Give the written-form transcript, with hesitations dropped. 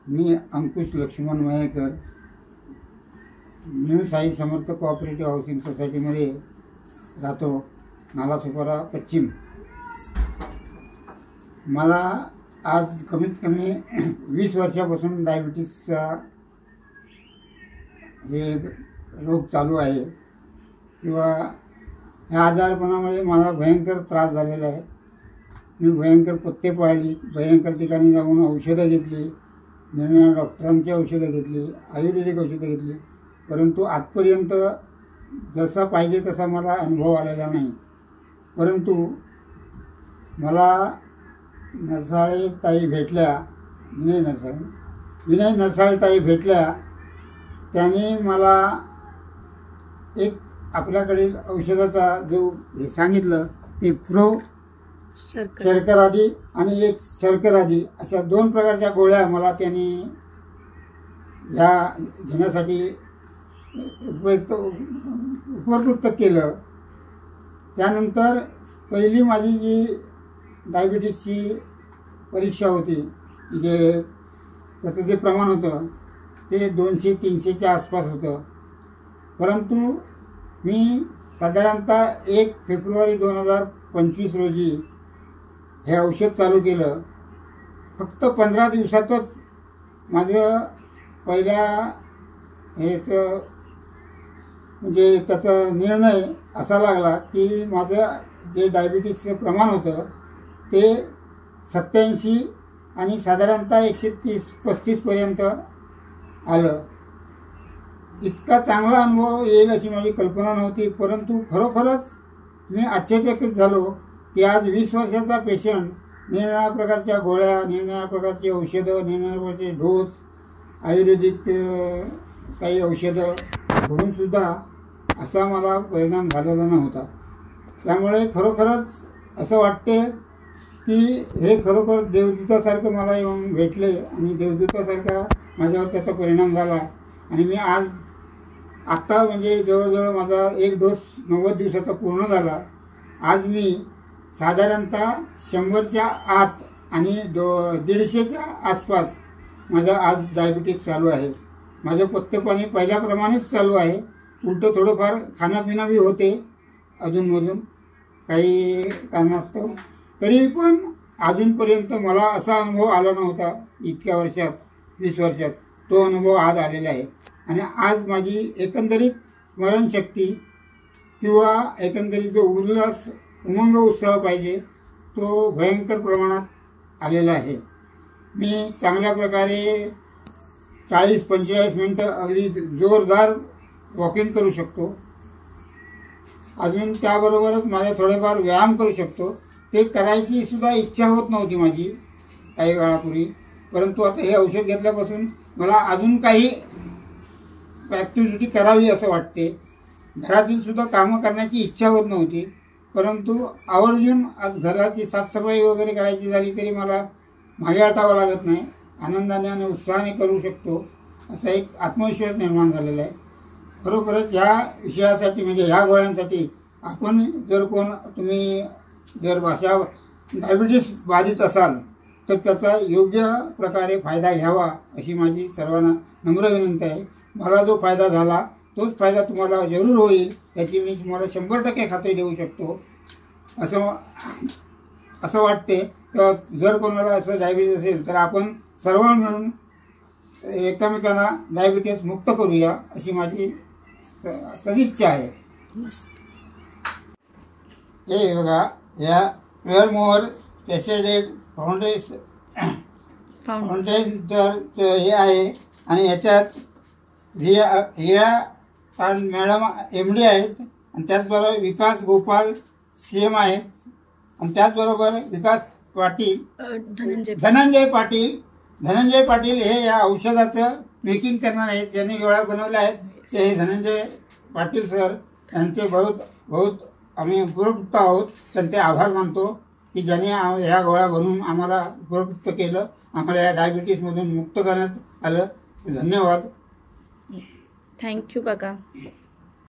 मी अंकुश Laxman Mayekar new Sai समर्थ cooperative housing सोसायटीमध्ये राहतो, नालासोपारा पश्चिम। मला आज कमीत कमी 20 वर्षापासून डायबिटीसचा हे रोग चालू आहे किंवा ह्या आजारपणामुळे मला भयंकर त्रास झालेला आहे। मी भयंकर पथ्ये पाळली, भयंकर ठिकाणी जाऊन औषधं घेतली, निर्णय डॉक्टरांची औषधं घेतली, आयुर्वेदिक औषधं घेतली, परंतु आजपर्यंत जसा पाहिजे तसा मला अनुभव आलेला नाही। परंतु मला नरसाळे ताई भेटल्या, विनय नरसाळे ताई भेटल्या। त्याने मला एक आपल्याकडील औषधाचा जो हे सांगितलं ते फ्रो शर्करादी आणि एक शर्करादी अशा 2 प्रकारच्या गोळ्या मला त्यांनी ह्या घेण्यासाठी उपयुक्त केलं। त्यानंतर पहिली माझी जी डायबिटीसची परीक्षा होती, जे त्याचं जे प्रमाण होतं ते 200-300च्या आसपास होतं। परंतु मी साधारणतः 1 फेब्रुवारी 2025 रोजी हे औषध चालू केलं। फक्त 15 दिवसातच माझं पहिल्या हेचं म्हणजे त्याचा निर्णय असा लागला की माझं जे डायबिटीसचं प्रमाण होतं ते 87 आणि साधारणतः 130-135 पर्यंत आलं। इतका चांगला अनुभव येईल अशी माझी कल्पना नव्हती, परंतु खरोखरच मी आश्चर्यचकित झालो की आज 20 वर्षाचा पेशंट निरनिराळ्या प्रकारच्या गोळ्या, निरनिराळ्या प्रकारची औषधं, निरनिराळ्या प्रकारचे डोस, आयुर्वेदिक काही औषधं घेऊनसुद्धा असा मला परिणाम झालेला नव्हता। त्यामुळे खरोखरच असं वाटते की हे खरोखर देवदूतासारखं मला येऊन भेटले आणि देवदूतासारखा माझ्यावर त्याचा परिणाम झाला। आणि मी आज आत्ता म्हणजे जवळजवळ माझा 1 डोस 90 दिवसाचा पूर्ण झाला। आज मी साधारणतः 100च्या आत आणि 150च्या आसपास माझा आज डायबिटीस चालू आहे। माझं पथ्यपाणी पहिल्याप्रमाणेच चालू आहे, उलटं थोडंफार खाणंपिणं बी होते अधूनमधून काही कारणास्तव, तरी पण अजूनपर्यंत मला असा अनुभव आला नव्हता इतक्या वर्षात, 20 वर्षात तो अनुभव आज आलेला आहे। आणि आज माझी एकंदरीत स्मरणशक्ती किंवा एकंदरीत जो उल्हास, उमंग, उत्साह पाहिजे तो भयंकर प्रमाणात आलेला आहे। मी चांगल्या प्रकारे 40-45 मिनटं अगदी जोरदार वॉकिंग करू शकतो। अजून त्याबरोबरच माझा थोडेफार व्यायाम करू शकतो। ते करायची सुद्धा इच्छा होत नव्हती माझी काही काळापूर्वी, परंतु आता हे औषध घेतल्यापासून मला अजून काही ॲक्टिव्हिटी करावी असं वाटते। घरातील सुद्धा कामं करण्याची इच्छा होत नव्हती, परंतु आवर्जून आज घराची साफसफाई वगैरे करायची झाली तरी मला मागे हटावं लागत नाही, आनंदाने आणि उत्साहाने करू शकतो असा एक आत्मविश्वास निर्माण झालेला आहे। खरोखरच ह्या विषयासाठी म्हणजे ह्या गोळ्यांसाठी आपण जर तुम्ही जर डायबिटीस बाधित असाल तर त्याचा योग्य प्रकारे फायदा घ्यावा अशी माझी सर्वांना नम्र विनंती आहे। मला जो फायदा झाला तोच फायदा तुम्हाला जरूर होईल याची मी तुम्हाला 100% खात्री देऊ शकतो असं वाटते। तर जर कोणाला असं डायबिटीस असेल तर आपण सर्व मिळून एकमेकांना डायबिटीस मुक्त करूया अशी माझी सदिच्छा आहे। हे बघा, या प्युअरमोअर पेस्टिसाइड फाउंडेशनचं हे आहे आणि ह्याच्यात रिया मॅडम MD आहेत आणि त्याचबरोबर विकास गोपाल CM आहेत आणि त्याचबरोबर विकास पाटील धनंजय पाटील हे या औषधाचं मेकिंग करणार आहेत, ज्यांनी गोळ्या बनवल्या आहेत ते हे धनंजय पाटील सर यांचे बहुत आम्ही उपयुक्त आहोत। त्यांचे आभार मानतो की ज्यांनी ह्या गोळ्या बनवून आम्हाला उपयुक्त केलं, आम्हाला या डायबिटीसमधून मुक्त करण्यात आलं। धन्यवाद। थँक्यू काका।